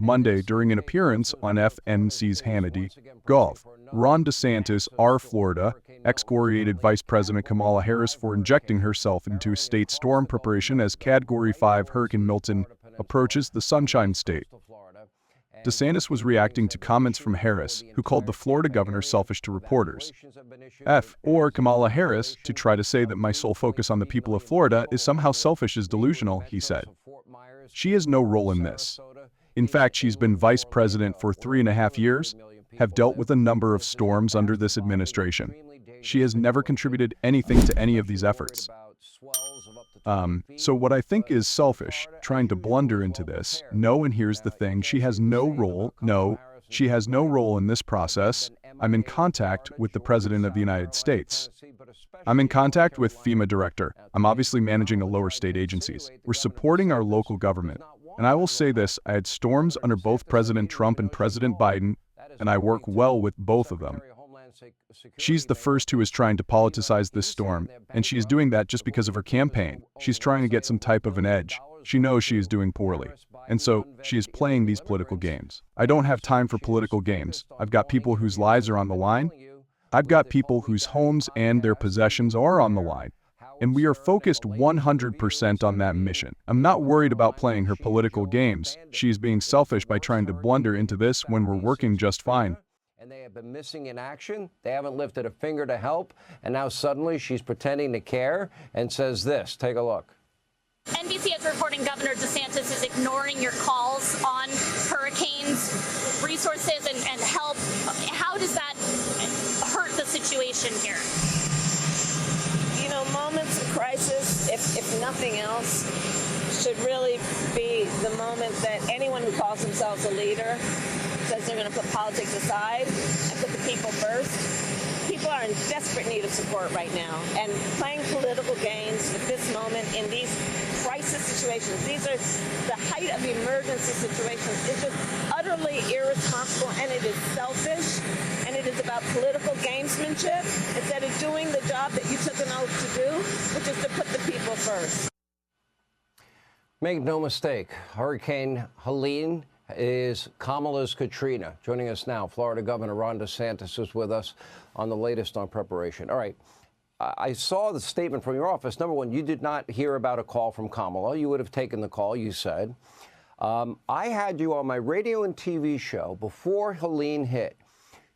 Monday during an appearance on FNC's Hannity. Ron DeSantis, Florida, excoriated Vice President Kamala Harris for injecting herself into state storm preparation as Category 5 Hurricane Milton approaches the Sunshine State. DeSantis was reacting to comments from Harris, who called the Florida governor selfish to reporters. Kamala Harris, to try to say that my sole focus on the people of Florida is somehow selfish is delusional, he said. She has no role in this. In fact, she's been vice president for 3.5 years, have dealt with a number of storms under this administration. She has never contributed anything to any of these efforts. So what I think is selfish, trying to blunder into this. No, and here's the thing, she has no role. No, she has no role in this process. I'm in contact with the President of the United States. I'm in contact with FEMA director. I'm obviously managing the lower state agencies. We're supporting our local government. And I will say this, I had storms under both President Trump and President Biden, and I work well with both of them. She's the first who is trying to politicize this storm, and she is doing that just because of her campaign. She's trying to get some type of an edge. She knows she is doing poorly, and so she is playing these political games. I don't have time for political games. I've got people whose lives are on the line. I've got people whose homes and their possessions are on the line, and we are focused 100% on that mission. I'm not worried about playing her political games. She's being selfish by trying to blunder into this when we're working just fine. And they have been missing in action. They haven't lifted a finger to help. And now suddenly she's pretending to care and says this. Take a look. NBC is reporting Governor DeSantis is ignoring your calls on hurricanes, resources, and help. How does that hurt the situation here? You know, moments of crisis, if nothing else, should really be the moment that anyone who calls themselves a leader says they're going to put politics aside and put the people first. People are in desperate need of support right now. And playing political games at this moment in these crisis situations, these are the height of emergency situations, is just utterly irresponsible, and it is selfish, and it is about political gamesmanship instead of doing the job that you took an oath to do, which is to put the people first. Make no mistake, Hurricane Helene is Kamala's Katrina. Joining us now, Florida Governor Ron DeSantis is with us on the latest on preparation. All right, I saw the statement from your office. Number one, you did not hear about a call from Kamala. You would have taken the call, you said. I had you on my radio and TV show before Helene hit.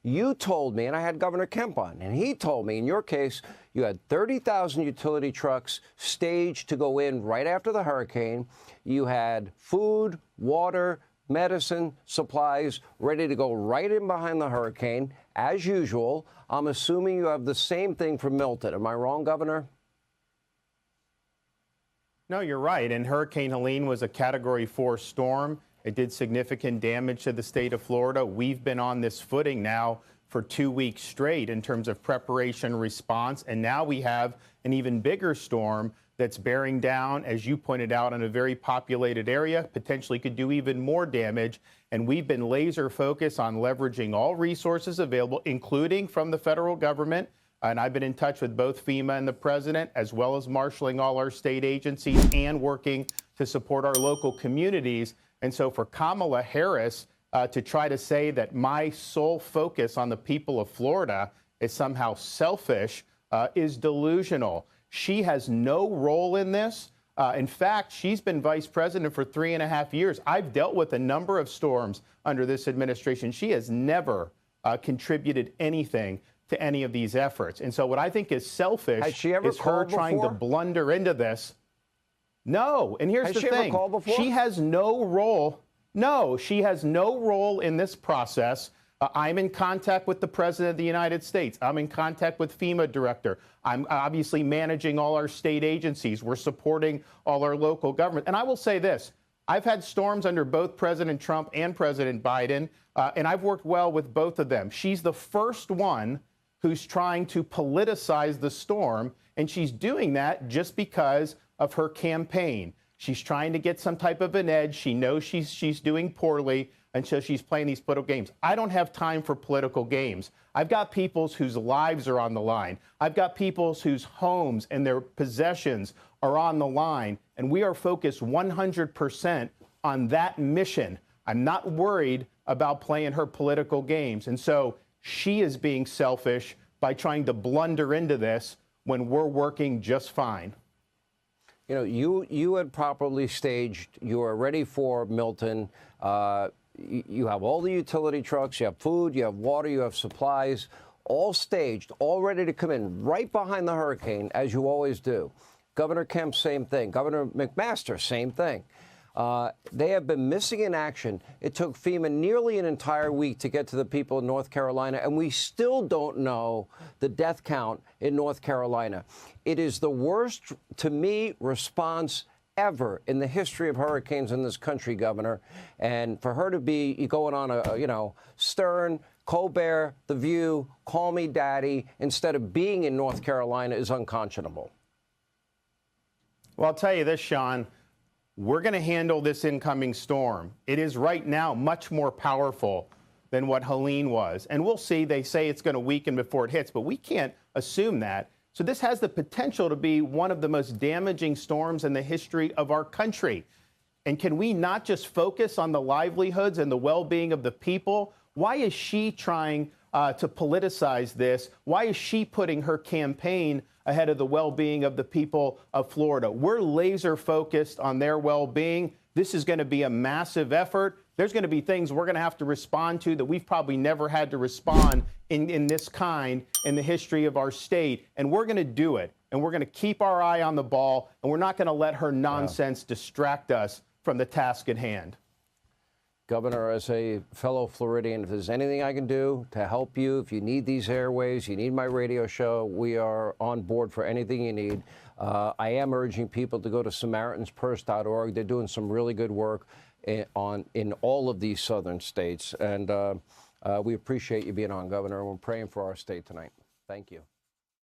You told me, and I had Governor Kemp on, and he told me, in your case, you had 30,000 utility trucks staged to go in right after the hurricane. You had food, water, medicine, supplies ready to go right in behind the hurricane, as usual. I'm assuming you have the same thing for Milton. Am I wrong, Governor? No, you're right. And Hurricane Helene was a Category 4 storm. It did significant damage to the state of Florida. We've been on this footing now for 2 weeks straight in terms of preparation response. And now we have an even bigger storm that's bearing down, as you pointed out, in a very populated area, potentially could do even more damage. And we've been laser focused on leveraging all resources available, including from the federal government. And I've been in touch with both FEMA and the president, as well as marshaling all our state agencies and working to support our local communities. And so for Kamala Harris to try to say that my sole focus on the people of Florida is somehow selfish is delusional. She has no role in this. In fact, she's been vice president for 3.5 years. I've dealt with a number of storms under this administration. She has never contributed anything to any of these efforts. And so what I think is selfish is her trying to blunder into this. No. And here's the thing. She has no role. No, she has no role in this process. I'm in contact with the President of the United States. I'm in contact with FEMA director. I'm obviously managing all our state agencies. We're supporting all our local government. And I will say this. I've had storms under both President Trump and President Biden, and I've worked well with both of them. She's the first one who's trying to politicize the storm, and she's doing that just because of her campaign. She's trying to get some type of an edge. She knows she's doing poorly, and so she's playing these political games. I don't have time for political games. I've got peoples whose lives are on the line. I've got peoples whose homes and their possessions are on the line, and we are focused 100% on that mission. I'm not worried about playing her political games. And so she is being selfish by trying to blunder into this when we're working just fine. You know, you had properly staged. You are ready for Milton. You have all the utility trucks. You have food. You have water. You have supplies, all staged, all ready to come in right behind the hurricane, as you always do. Governor Kemp, same thing. Governor McMaster, same thing. They have been missing in action. It took FEMA nearly an entire week to get to the people in North Carolina, and we still don't know the death count in North Carolina. It is the worst, to me, response ever in the history of hurricanes in this country, Governor. And for her to be going on a, Stern, Colbert, The View, Call Me Daddy, instead of being in North Carolina is unconscionable. Well, I'll tell you this, Sean. We're going to handle this incoming storm. It is right now much more powerful than what Helene was. And we'll see. They say it's going to weaken before it hits, but we can't assume that. So this has the potential to be one of the most damaging storms in the history of our country. And can we not just focus on the livelihoods and the well-being of the people? Why is she trying to politicize this? Why is she putting her campaign ahead of the well-being of the people of Florida? We're laser focused on their well-being. This is going to be a massive effort. There's going to be things we're going to have to respond to that we've probably never had to respond in this kind in the history of our state. And we're going to do it. And we're going to keep our eye on the ball. And we're not going to let her nonsense distract us from the task at hand. Governor, as a fellow Floridian, if there's anything I can do to help you, if you need these airways, you need my radio show, we are on board for anything you need. I am urging people to go to SamaritansPurse.org. They're doing some really good work in all of these southern states. And we appreciate you being on, Governor. We're praying for our state tonight. Thank you.